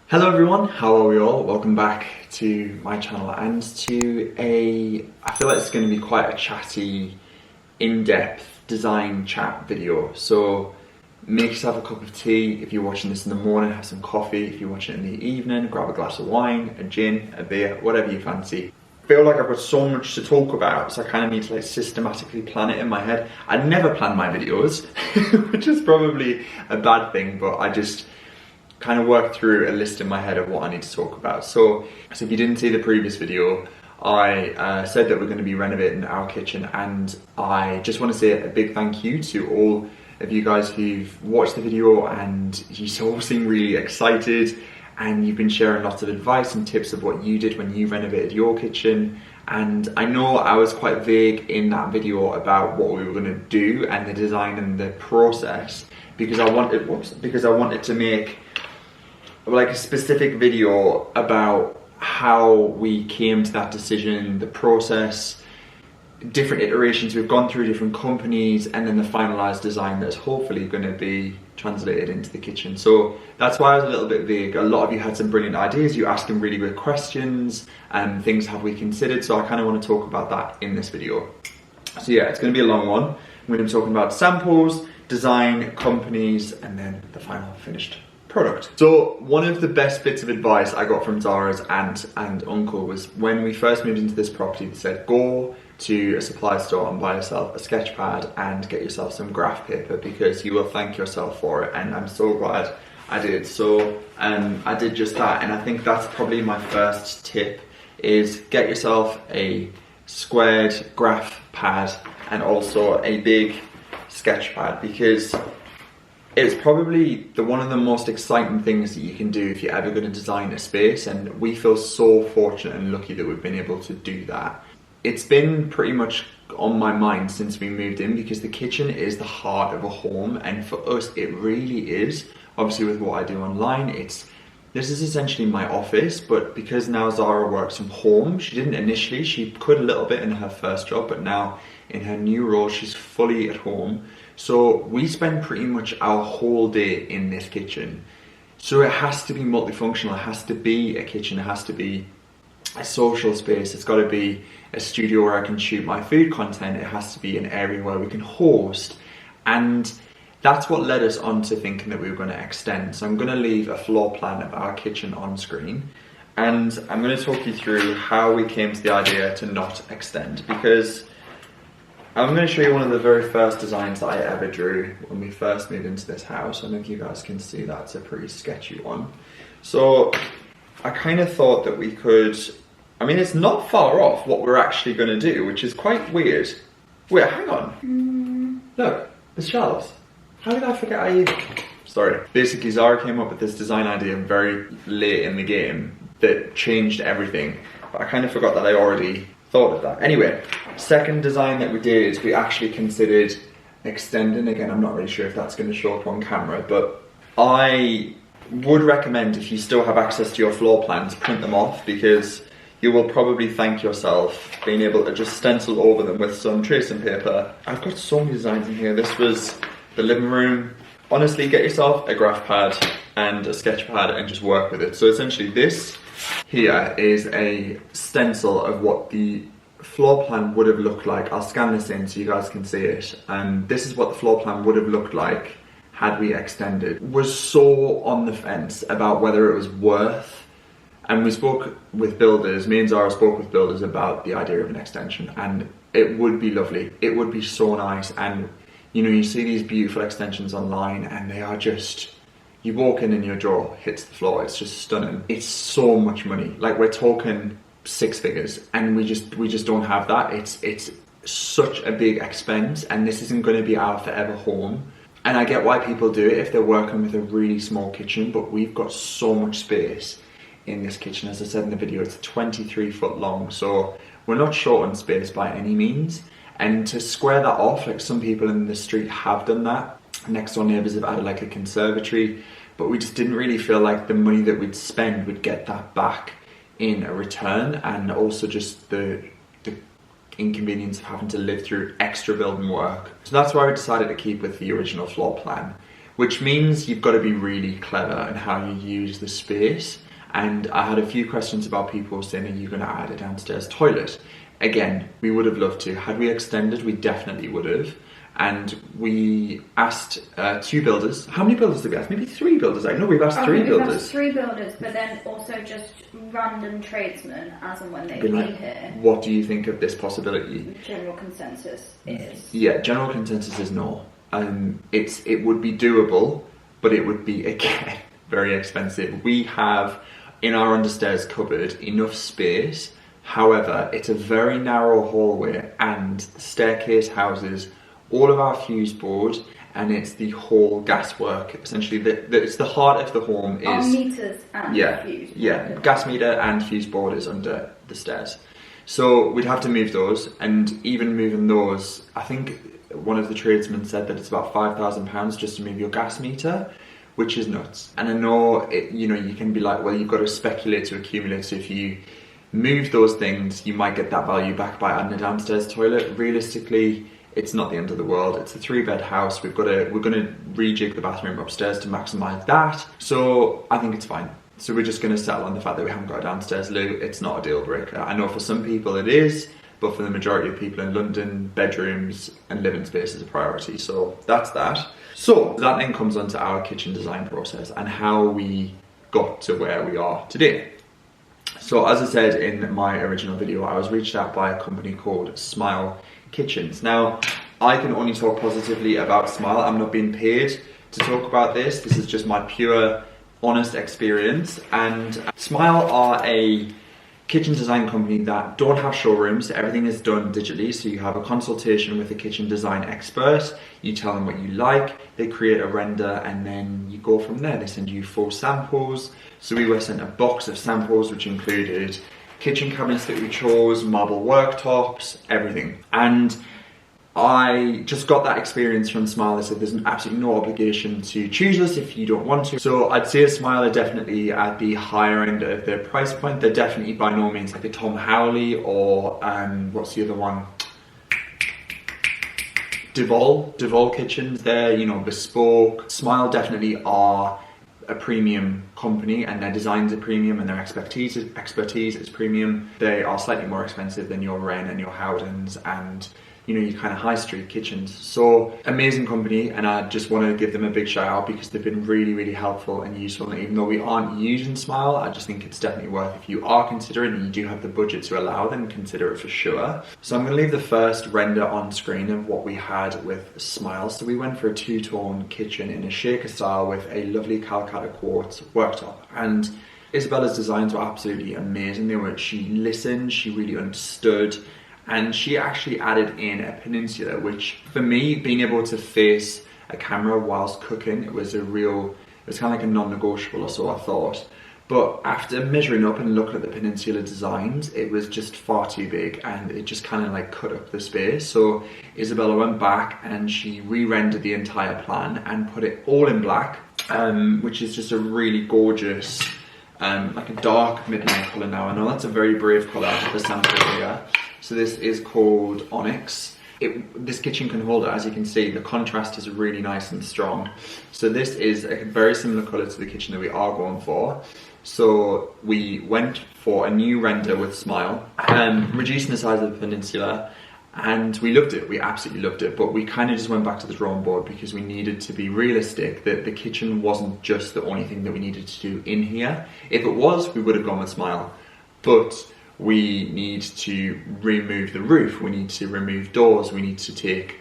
Hello everyone, how are we all? Welcome back to my channel and to I feel like it's going to be quite a chatty, in-depth design chat video. So make yourself a cup of tea. If you're watching this in the morning, have some coffee. If you're watching it in the evening, grab a glass of wine, a gin, a beer, whatever you fancy. I feel like I've got so much to talk about, so I kind of need to systematically plan it in my head. I never plan my videos, which is probably a bad thing, but I just kind of work through a list in my head of what I need to talk about. So if you didn't see the previous video, I said that we're going to be renovating our kitchen, and I just want to say a big thank you to all of you guys who've watched the video, and you all seem really excited, and you've been sharing lots of advice and tips of what you did when you renovated your kitchen. And I know I was quite vague in that video about what we were going to do and the design and the process, because I wanted to make like a specific video about how we came to that decision, the process, different iterations we've gone through, different companies, and then the finalized design that's hopefully going to be translated into the kitchen. So that's why I was a little bit vague. A lot of you had some brilliant ideas, you asked some really good questions, and things have we considered, so I kind of want to talk about that in this video. So yeah, it's going to be a long one. I'm going to be talking about samples, design, companies, and then the final finished product. So one of the best bits of advice I got from Zara's aunt and uncle was when we first moved into this property. They said, go to a supply store and buy yourself a sketch pad and get yourself some graph paper, because you will thank yourself for it. And I'm so glad I did. So I did just that, and I think that's probably my first tip, is get yourself a squared graph pad and also a big sketch pad, because it's probably one of the most exciting things that you can do if you're ever going to design a space, and we feel so fortunate and lucky that we've been able to do that. It's been pretty much on my mind since we moved in, because the kitchen is the heart of a home, and for us it really is. Obviously with what I do online, this is essentially my office, but because now Zara works from home, she didn't initially, she could a little bit in her first job, but now in her new role she's fully at home. So we spend pretty much our whole day in this kitchen. So it has to be multifunctional, it has to be a kitchen, it has to be a social space, it's got to be a studio where I can shoot my food content, it has to be an area where we can host. And that's what led us on to thinking that we were going to extend. So I'm going to leave a floor plan of our kitchen on screen, and I'm going to talk you through how we came to the idea to not extend, because I'm going to show you one of the very first designs that I ever drew when we first moved into this house. I don't know if you guys can see that, it's a pretty sketchy one. So I kind of thought that we could, I mean, it's not far off what we're actually going to do, which is quite weird. Wait, hang on. Look, the shelves. How did I forget Sorry. Basically, Zara came up with this design idea very late in the game that changed everything. But I kind of forgot that I already thought of that. Anyway, second design that we did is we actually considered extending. Again, I'm not really sure if that's going to show up on camera, but I would recommend, if you still have access to your floor plans, print them off, because you will probably thank yourself being able to just stencil over them with some tracing paper. I've got so many designs in here. This was the living room. Honestly, get yourself a graph pad and a sketch pad and just work with it. So essentially this here is a stencil of what the floor plan would have looked like. I'll scan this in so you guys can see it. And this is what the floor plan would have looked like had we extended. Was so on the fence about whether it was worth, and we spoke with builders, me and Zara spoke with builders about the idea of an extension, and it would be lovely. It would be so nice. And you know, you see these beautiful extensions online and they are just, you walk in and your jaw hits the floor. It's just stunning. It's so much money. Like, we're talking 6 figures, and we just don't have that. It's such a big expense, and this isn't going to be our forever home. And I get why people do it if they're working with a really small kitchen, but we've got so much space in this kitchen. As I said in the video, it's 23 foot long, so we're not short on space by any means. And to square that off, like some people in the street have done that. Next door neighbours have added like a conservatory, but we just didn't really feel like the money that we'd spend would get that back in a return, and also just the inconvenience of having to live through extra building work. So that's why we decided to keep with the original floor plan. which means you've got to be really clever in how you use the space. And I had a few questions about people saying, are you going to add a downstairs toilet? Again, we would have loved to. Had we extended, we definitely would have. And we asked 2 builders. How many builders did we ask? Maybe 3 builders. I know we've asked 3 builders. We've asked 3 builders, but then also just random tradesmen as and when they've been here. What do you think of this possibility? General consensus is... Yeah, general consensus is no. It would be doable, but it would be, again, very expensive. We have, in our understairs cupboard, enough space. However, it's a very narrow hallway and the staircase houses all of our fuse board, and it's the whole gas work. Essentially, it's the heart of the home is... Our meters and fuse board. Yeah, gas meter and fuse board is under the stairs. So we'd have to move those, and even moving those, I think one of the tradesmen said that it's about £5,000 just to move your gas meter, which is nuts. And I know, you can be like, well, you've got to speculate to accumulate, so if you move those things, you might get that value back by adding a downstairs toilet. Realistically, it's not the end of the world. It's a 3-bed house. We're going to rejig the bathroom upstairs to maximise that. So I think it's fine. So we're just going to settle on the fact that we haven't got a downstairs loo. It's not a deal breaker. I know for some people it is, but for the majority of people in London, bedrooms and living space is a priority. So that's that. So that then comes onto our kitchen design process and how we got to where we are today. So as I said in my original video, I was reached out by a company called Smile Kitchens. Now, I can only talk positively about Smile. I'm not being paid to talk about this. This is just my pure, honest experience. And Smile are a kitchen design company that don't have showrooms. Everything is done digitally. So you have a consultation with a kitchen design expert. You tell them what you like. They create a render and then you go from there. They send you 4 samples. So we were sent a box of samples which included kitchen cabinets that we chose, marble worktops, everything. And I just got that experience from Smile. They said there's absolutely no obligation to choose us if you don't want to. So I'd say Smile are definitely at the higher end of their price point. They're definitely by no means like a Tom Howley or what's the other one? Devol kitchens. They're, bespoke. Smile definitely are a premium company and their designs are premium and their expertise is premium. They are slightly more expensive than your Wren and your Howdens and your kind of high street kitchens. So amazing company, and I just want to give them a big shout out because they've been really, really helpful and useful. And even though we aren't using Smile, I just think it's definitely worth, if you are considering and you do have the budget to allow, then consider it for sure. So I'm going to leave the first render on screen of what we had with Smile. So we went for a 2-tone kitchen in a shaker style with a lovely Calcutta quartz worktop. And Isabella's designs were absolutely amazing. She listened, she really understood. And she actually added in a peninsula, which for me, being able to face a camera whilst cooking, it was kind of like a non-negotiable or so I thought. But after measuring up and looking at the peninsula designs, it was just far too big and it just kind of like cut up the space. So Isabella went back and she re-rendered the entire plan and put it all in black, which is just a really gorgeous, like a dark midnight colour now. I know that's a very brave colour for the sample here. So this is called Onyx. This kitchen can hold it, as you can see, the contrast is really nice and strong. So this is a very similar colour to the kitchen that we are going for. So we went for a new render with Smile, reducing the size of the peninsula, and we loved it, we absolutely loved it, but we kind of just went back to the drawing board because we needed to be realistic that the kitchen wasn't just the only thing that we needed to do in here. If it was, we would have gone with Smile, but we need to remove the roof, we need to remove doors, we need to take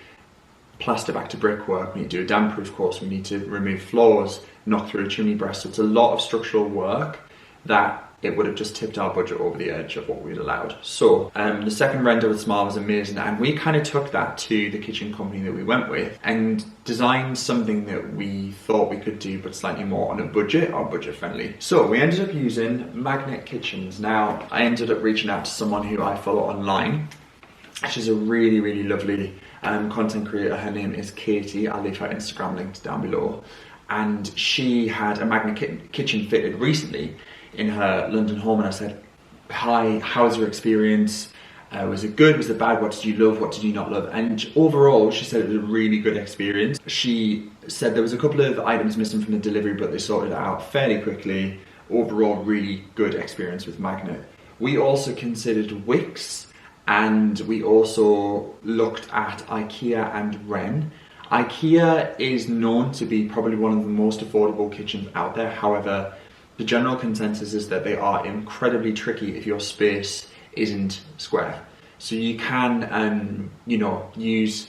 plaster back to brickwork, we need to do a damp proof course, we need to remove floors, knock through a chimney breast. So it's a lot of structural work that it would have just tipped our budget over the edge of what we'd allowed. So the second render with Smile was amazing, and we kind of took that to the kitchen company that we went with and designed something that we thought we could do but slightly more on a budget, or budget friendly. So we ended up using Magnet Kitchens. Now I ended up reaching out to someone who I follow online. She's a really, really lovely content creator. Her name is Katie. I'll leave her Instagram linked down below. And she had a Magnet kitchen fitted recently in her London home, and I said, hi, how's your experience? Was it good? Was it bad? What did you love? What did you not love? And overall, she said it was a really good experience. She said there was a couple of items missing from the delivery, but they sorted it out fairly quickly. Overall, really good experience with Magnet. We also considered Wix, and we also looked at IKEA and Wren. IKEA is known to be probably one of the most affordable kitchens out there. However, the general consensus is that they are incredibly tricky if your space isn't square. So you can, use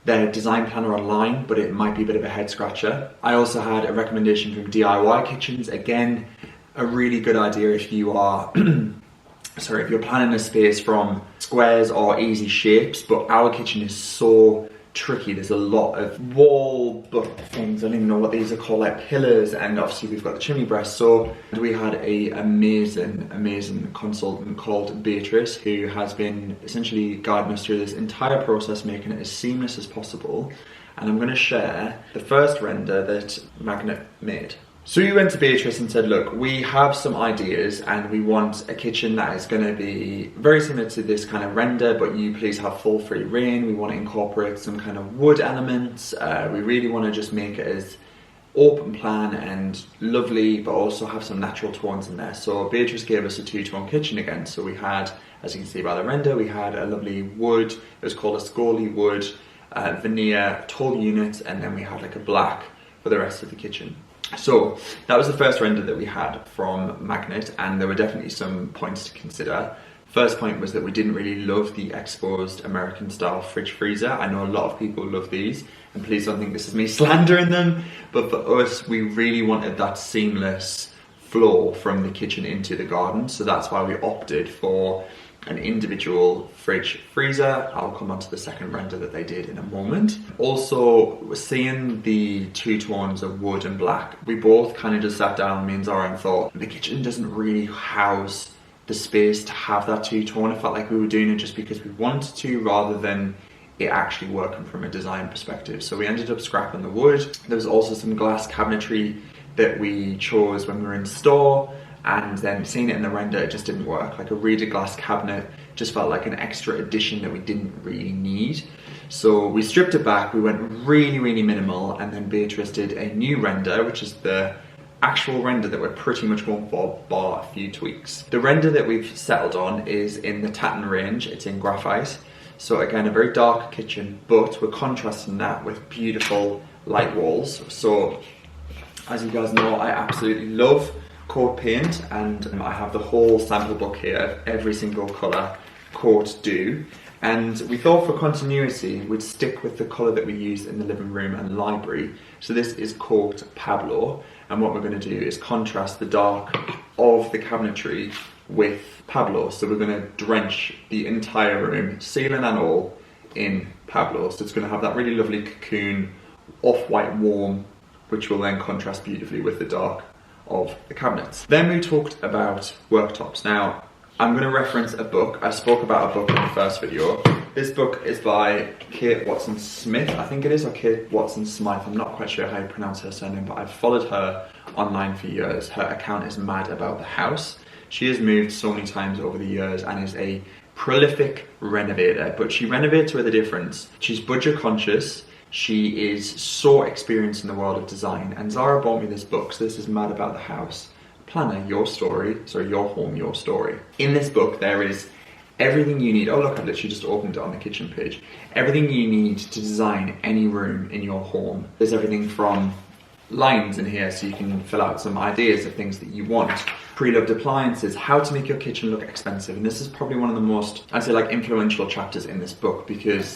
their design planner online, but it might be a bit of a head scratcher. I also had a recommendation from DIY Kitchens. Again, a really good idea if you are, if you're planning a space from squares or easy shapes, but our kitchen is so tricky. There's a lot of wall things, I don't even know what these are called, like pillars, and obviously we've got the chimney breast. So we had a amazing consultant called Beatrice, who has been essentially guiding us through this entire process, making it as seamless as possible. And I'm going to share the first render that Magnet made. So we went to Beatrice and said, look, we have some ideas and we want a kitchen that is going to be very similar to this kind of render, but you please have full free reign. We want to incorporate some kind of wood elements. We really want to just make it as open plan and lovely, but also have some natural tones in there. So Beatrice gave us a two-tone kitchen again. So we had, as you can see by the render, we had a lovely wood. It was called a scaly wood, veneer, tall unit, and then we had like a black for the rest of the kitchen. So that was the first render that we had from Magnet, and there were definitely some points to consider. First point was that we didn't really love the exposed American style fridge freezer. I know a lot of people love these, and please don't think this is me slandering them, but for us, we really wanted that seamless flow from the kitchen into the garden. So that's why we opted for an individual fridge freezer. I'll come on to the second render that they did in a moment. Also, seeing the two tones of wood and black, we both kind of just sat down, me and Zara, and thought the kitchen doesn't really house the space to have that two-tone. It felt like we were doing it just because we wanted to, rather than it actually working from a design perspective. So we ended up scrapping the wood. There was also some glass cabinetry that we chose when we were in store, and then seeing it in the render, it just didn't work. Like a reader glass cabinet just felt like an extra addition that we didn't really need. So we stripped it back, we went really minimal, and then Beatrice did a new render, which is the actual render that we're pretty much going for, bar a few tweaks. The render that we've settled on is in the Tatton range. It's in graphite. So again, a very dark kitchen, but we're contrasting that with beautiful light walls. So as you guys know, I absolutely love coat paint, and I have the whole sample book here of every single colour coat do. And we thought for continuity, we'd stick with the colour that we used in the living room and library. So this is coat Pablo, and what we're going to do is contrast the dark of the cabinetry with Pablo. So we're going to drench the entire room, ceiling and all, in Pablo. So it's going to have that really lovely cocoon, off-white warm, which will then contrast beautifully with the dark of the cabinets. Then we talked about worktops. Now, I'm going to reference a book. I spoke about a book in the first video. This book is by Kate Watson-Smith, I think it is, or Kate Watson-Smythe. I'm not quite sure how you pronounce her surname, but I've followed her online for years. Her account is mad about the house. She has moved so many times over the years and is a prolific renovator, but she renovates with a difference. She's budget conscious. She is so experienced in the world of design, and Zara bought me this book. So this is Mad About the House. Planner, your story. Sorry, your home, your story. In this book, there is everything you need. Oh look, I've literally just opened it on the kitchen page. Everything you need to design any room in your home. There's everything from lines in here, so you can fill out some ideas of things that you want. Pre-loved appliances, how to make your kitchen look expensive. And this is probably one of the most, I'd say, like, influential chapters in this book, because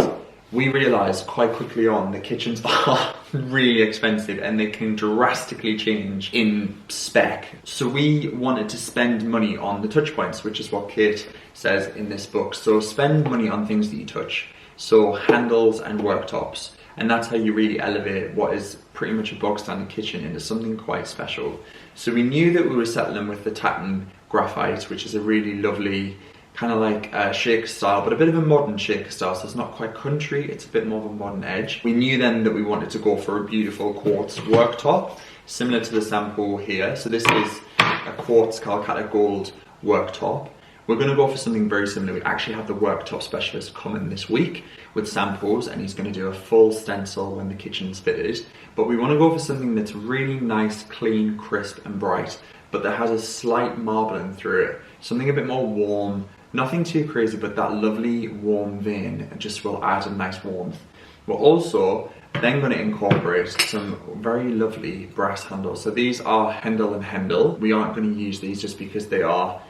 we realised quite quickly on the kitchens are really expensive and they can drastically change in spec. So we wanted to spend money on the touch points, which is what Kate says in this book. So spend money on things that you touch. So handles and worktops. And that's how you really elevate what is pretty much a bog standard kitchen into something quite special. So we knew that we were settling with the Tatton graphite, which is a really lovely kind of like shaker style, but a bit of a modern shaker style, so it's not quite country, it's a bit more of a modern edge. We knew then that we wanted to go for a beautiful quartz worktop, similar to the sample here. So this is a quartz Calcutta gold worktop. We're going to go for something very similar. We actually have the worktop specialist coming this week with samples, and he's going to do a full stencil when the kitchen's fitted. But we want to go for something that's really nice, clean, crisp and bright, but that has a slight marbling through it. Something a bit more warm, nothing too crazy, but that lovely warm vein just will add a nice warmth. We're also then going to incorporate some very lovely brass handles. So these are Hendel and Hendel. We aren't going to use these just because they are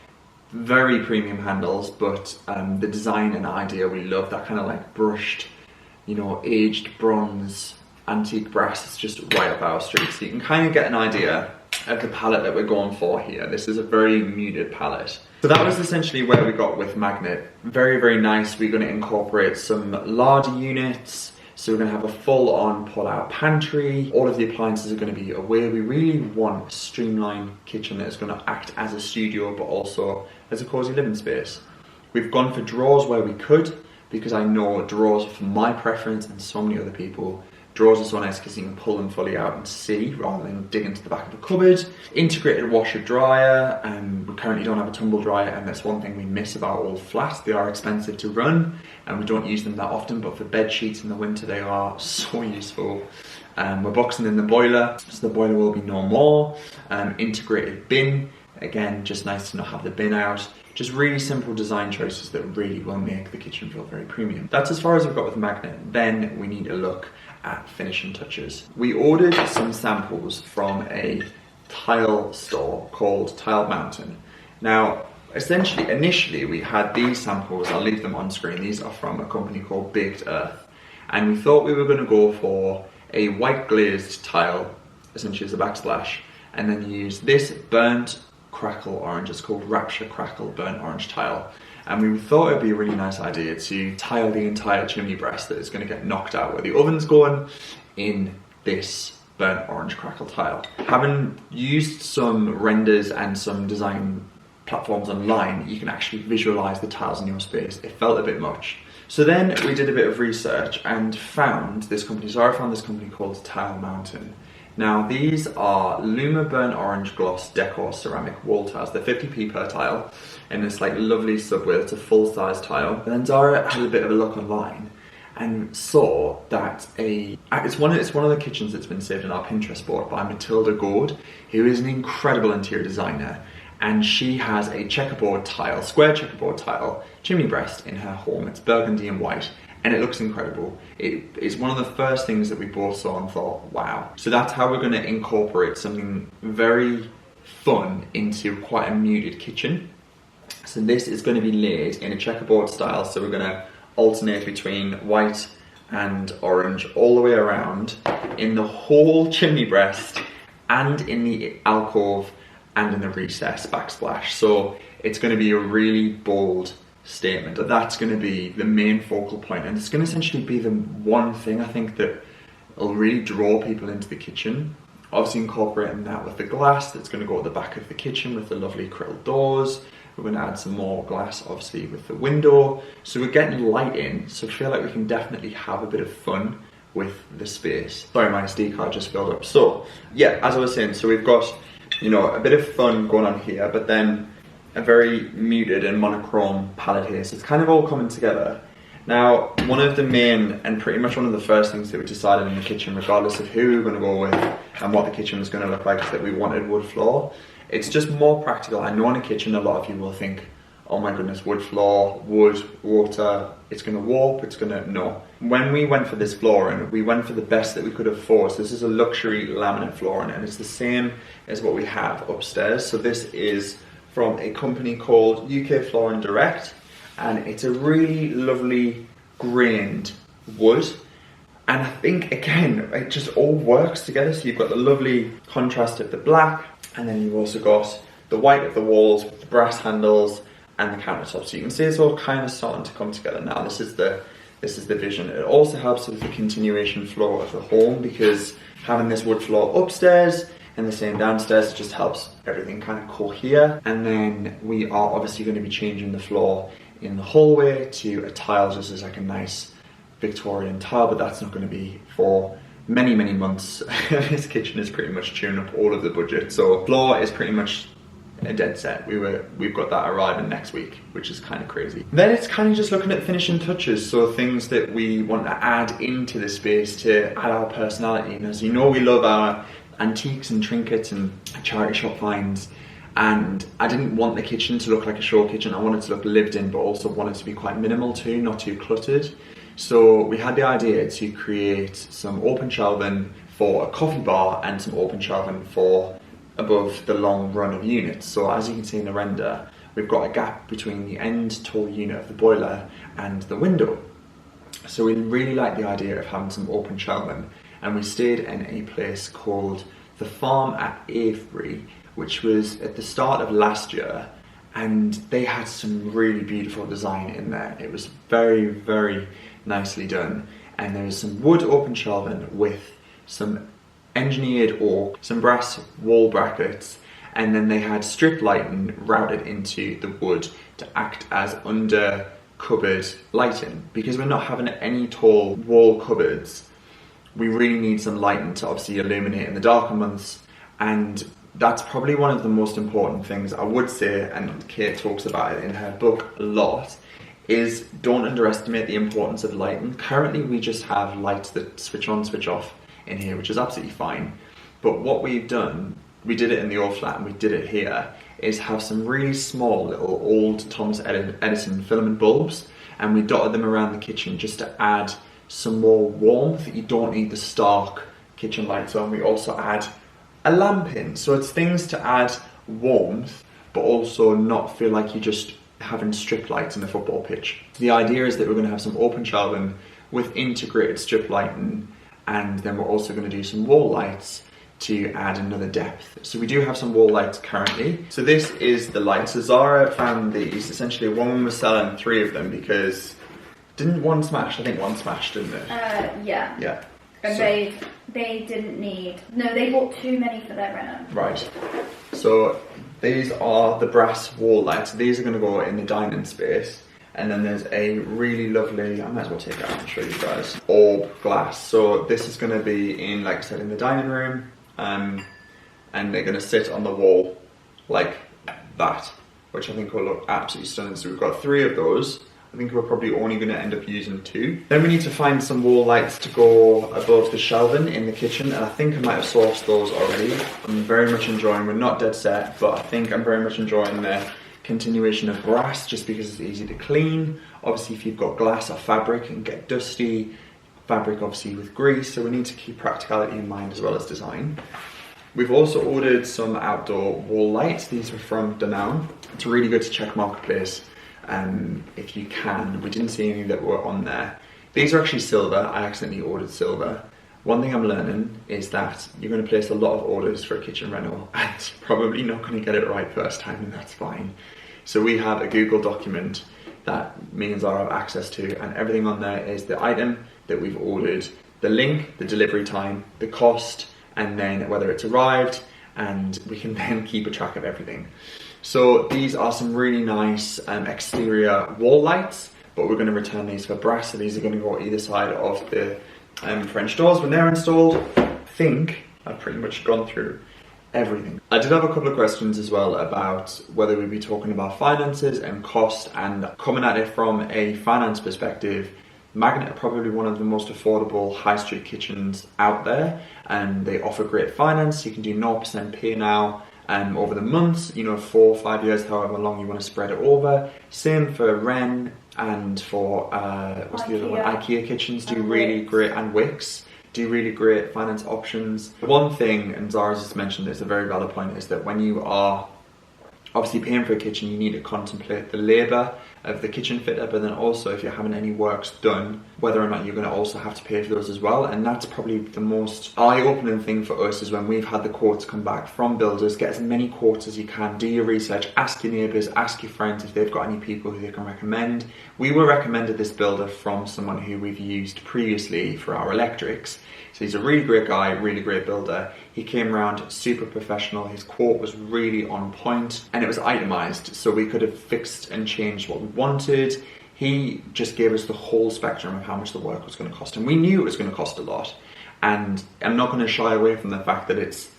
very premium handles, but the design and idea we love, that kind of like brushed, you know, aged bronze antique brass. It's just right up our street. So you can kind of get an idea of the palette that we're going for here. This is a very muted palette. So that was essentially where we got with Magnet. Very, very nice. We're going to incorporate some larder units. So we're going to have a full-on pull-out pantry. All of the appliances are going to be away. We really want a streamlined kitchen that is going to act as a studio, but also as a cozy living space. We've gone for drawers where we could, because I know drawers, for my preference and so many other people, drawers are so nice because you can pull them fully out and see rather than dig into the back of a cupboard. Integrated washer dryer, and we currently don't have a tumble dryer, and that's one thing we miss about old flats. They are expensive to run and we don't use them that often, but for bed sheets in the winter they are so useful. We're boxing in the boiler, so the boiler will be no more. Integrated bin, again, just nice to not have the bin out. Just really simple design choices that really will make the kitchen feel very premium. That's as far as we've got with Magnet. Then we need a look at finishing touches. We ordered some samples from a tile store called Tile Mountain. Now, essentially, initially we had these samples, I'll leave them on screen. These are from a company called Baked Earth. And we thought we were gonna go for a white glazed tile, essentially as a backsplash, and then use this burnt crackle orange. It's called Rapture Crackle Burnt Orange Tile. And we thought it'd be a really nice idea to tile the entire chimney breast that is going to get knocked out where the oven's going in this burnt orange crackle tile. Having used some renders and some design platforms online, you can actually visualize the tiles in your space. It felt a bit much. So then we did a bit of research and found this company. So I found this company called Tile Mountain. Now these are Luma Burnt Orange Gloss Decor Ceramic Wall Tiles. They're 50p per tile in this like lovely subway. It's a full-size tile. And then Zara had a bit of a look online and saw that it's one of the kitchens that's been saved on our Pinterest board by Matilda Gord, who is an incredible interior designer. And she has a checkerboard tile, square checkerboard tile, chimney breast in her home. It's burgundy and white. And it looks incredible. It is one of the first things that we both saw and thought, wow. So that's how we're going to incorporate something very fun into quite a muted kitchen. So this is going to be laid in a checkerboard style. So we're going to alternate between white and orange all the way around in the whole chimney breast and in the alcove and in the recess backsplash. So it's going to be a really bold statement. That's going to be the main focal point, and it's going to essentially be the one thing I think that will really draw people into the kitchen. Obviously incorporating that with the glass that's going to go at the back of the kitchen with the lovely krill doors. We're going to add some more glass obviously with the window, so we're getting light in, so I feel like we can definitely have a bit of fun with the space. Sorry, my SD card just filled up. So yeah, as I was saying, so we've got, you know, a bit of fun going on here, but then a very muted and monochrome palette here, so it's kind of all coming together. Now, one of the main and pretty much one of the first things that we decided in the kitchen, regardless of who we were going to go with and what the kitchen was going to look like, is that we wanted wood floor. It's just more practical. I know in a kitchen a lot of you will think, oh my goodness, wood floor, wood, water, it's going to warp, it's going to... No. When we went for this flooring, we went for the best that we could afford. So this is a luxury laminate flooring, and it's the same as what we have upstairs. So this is from a company called UK Flooring Direct, and it's a really lovely grained wood. And I think, again, it just all works together. So you've got the lovely contrast of the black, and then you've also got the white of the walls with the brass handles and the countertops. So you can see it's all kind of starting to come together now. This is the vision. It also helps with the continuation flow of the home, because having this wood floor upstairs and the same downstairs, it just helps everything kind of cohere. And then we are obviously going to be changing the floor in the hallway to a tile, just as like a nice Victorian tile, but that's not going to be for many, many months. This kitchen is pretty much chewing up all of the budget. So floor is pretty much a dead set. We've got that arriving next week, which is kind of crazy. Then it's kind of just looking at finishing touches, so things that we want to add into the space to add our personality. And as you know, we love our antiques and trinkets and charity shop finds. And I didn't want the kitchen to look like a show kitchen. I wanted it to look lived in, but also wanted to be quite minimal too, not too cluttered. So we had the idea to create some open shelving for a coffee bar and some open shelving for above the long run of units. So as you can see in the render, we've got a gap between the end tall unit of the boiler and the window. So we really like the idea of having some open shelving, and we stayed in a place called The Farm at Avebury, which was at the start of last year, and they had some really beautiful design in there. It was very, very nicely done, and there was some wood open shelving with some engineered oak, some brass wall brackets, and then they had strip lighting routed into the wood to act as under cupboard lighting. Because we're not having any tall wall cupboards, we really need some lighting to obviously illuminate in the darker months, and that's probably one of the most important things I would say, and Kate talks about it in her book a lot, is don't underestimate the importance of lighting. Currently we just have lights that switch on, switch off in here, which is absolutely fine. But what we've done, we did it in the old flat and we did it here, is have some really small little old Thomas Edison filament bulbs, and we dotted them around the kitchen just to add some more warmth. You don't need the stark kitchen lights on. We also add a lamp in, so it's things to add warmth but also not feel like you're just having strip lights in the football pitch. The idea is that we're going to have some open shelving with integrated strip lighting, and then we're also going to do some wall lights to add another depth. So we do have some wall lights currently. So this is the light. So Zara found these. Essentially one woman was selling 3 of them because didn't one smash? I think one smashed, didn't it? Yeah. Yeah. And So- they didn't need, no, they bought too many for their reno. Right. So these are the brass wall lights. These are going to go in the dining space. And then there's a really lovely, I might as well take it out and show you guys, orb glass. So this is going to be in, like I said, in the dining room. And they're going to sit on the wall like that, which I think will look absolutely stunning. So we've got 3 of those. I think we're probably only going to end up using 2. Then we need to find some wall lights to go above the shelving in the kitchen, and I think I might have sourced those already. I'm very much enjoying, we're not dead set, but I think I'm very much enjoying the continuation of brass just because it's easy to clean. Obviously if you've got glass or fabric, it can get dusty. Fabric obviously with grease, so we need to keep practicality in mind as well as design. We've also ordered some outdoor wall lights. These were from Danone. It's really good to check Marketplace. If you can. We didn't see any that were on there. These are actually silver. I accidentally ordered silver. One thing I'm learning is that you're going to place a lot of orders for a kitchen rental and probably not going to get it right first time, and that's fine. So we have a Google document that me and Zara have access to, and everything on there is the item that we've ordered, the link, the delivery time, the cost, and then whether it's arrived, and we can then keep a track of everything. So these are some really nice exterior wall lights, but we're going to return these for brass. So these are going to go either side of the French doors when they're installed. I think I've pretty much gone through everything. I did have a couple of questions as well about whether we'd be talking about finances and cost, and coming at it from a finance perspective. Magnet are probably one of the most affordable high street kitchens out there, and they offer great finance. You can do 0% pay now over the months, 4 or 5 years, however long you want to spread it over. Same for Wren and for what's the other one? IKEA kitchens do really great, and Wix do really great finance options. One thing, and Zara's just mentioned this, a very valid point, is that when you are obviously paying for a kitchen, you need to contemplate the labour of the kitchen fitter, but then also if you're having any works done, whether or not you're going to also have to pay for those as well. And that's probably the most eye-opening thing for us, is when we've had the quotes come back from builders. Get as many quotes as you can, do your research, ask your neighbours, ask your friends if they've got any people who they can recommend. We were recommended this builder from someone who we've used previously for our electrics. So he's a really great guy, really great builder. He came around super professional. His quote was really on point, and it was itemized, so we could have fixed and changed what we wanted. He just gave us the whole spectrum of how much the work was going to cost, and we knew it was going to cost a lot. And I'm not going to shy away from the fact that it's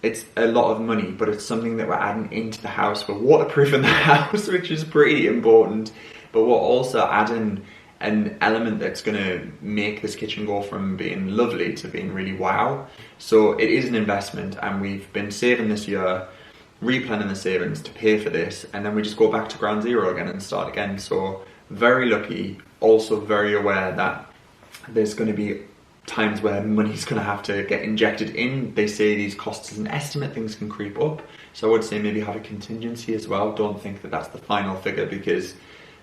it's a lot of money, but it's something that we're adding into the house. We're waterproofing the house, which is pretty important, but we're also adding an element that's going to make this kitchen go from being lovely to being really wow. So it is an investment, and we've been saving this year, replanning the savings to pay for this, and then we just go back to ground zero again and start again. So very lucky, also very aware that there's going to be times where money's going to have to get injected in. They say these costs as an estimate, things can creep up, so I would say maybe have a contingency as well. Don't think that that's the final figure, because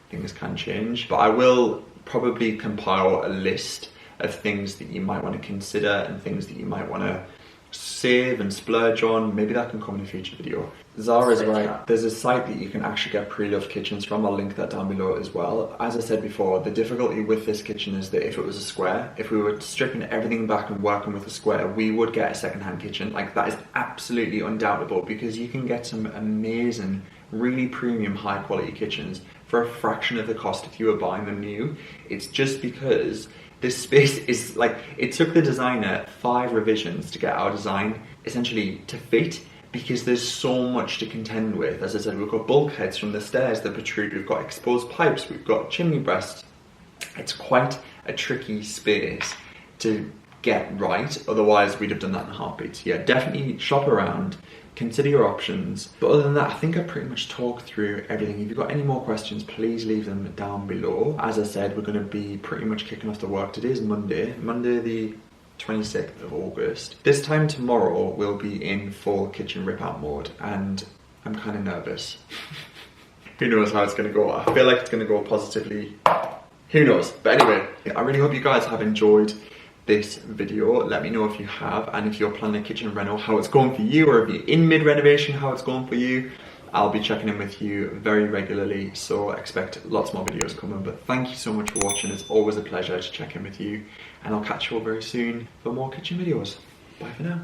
things can change. But I will probably compile a list of things that you might want to consider and things that you might want to save and splurge on. Maybe that can come in a future video. Zara's right, there's a site that you can actually get pre-loved kitchens from. I'll link that down below as well. As I said before, the difficulty with this kitchen is that if it was a square, if we were stripping everything back and working with a square, we would get a second-hand kitchen. Like, that is absolutely undoubtable, because you can get some amazing, really premium, high-quality kitchens for a fraction of the cost if you were buying them new. It's just because this space is like, it took the designer 5 revisions to get our design essentially to fit, because there's so much to contend with. As I said, we've got bulkheads from the stairs that protrude, we've got exposed pipes, we've got chimney breasts. It's quite a tricky space to get right, otherwise we'd have done that in a heartbeat. So yeah, definitely shop around, consider your options. But other than that, I think I pretty much talked through everything. If you've got any more questions, please leave them down below. As I said, we're going to be pretty much kicking off the work. Today is Monday the 26th of August. This time tomorrow we'll be in full kitchen rip out mode, and I'm kind of nervous. Who knows how it's going to go? I feel like it's going to go positively. Who knows? But anyway, I really hope you guys have enjoyed this video. Let me know if you have, and if you're planning a kitchen reno, how it's going for you, or if you're in mid-renovation, how it's going for you. I'll be checking in with you very regularly, so expect lots more videos coming. But thank you so much for watching. It's always a pleasure to check in with you, and I'll catch you all very soon for more kitchen videos. Bye for now.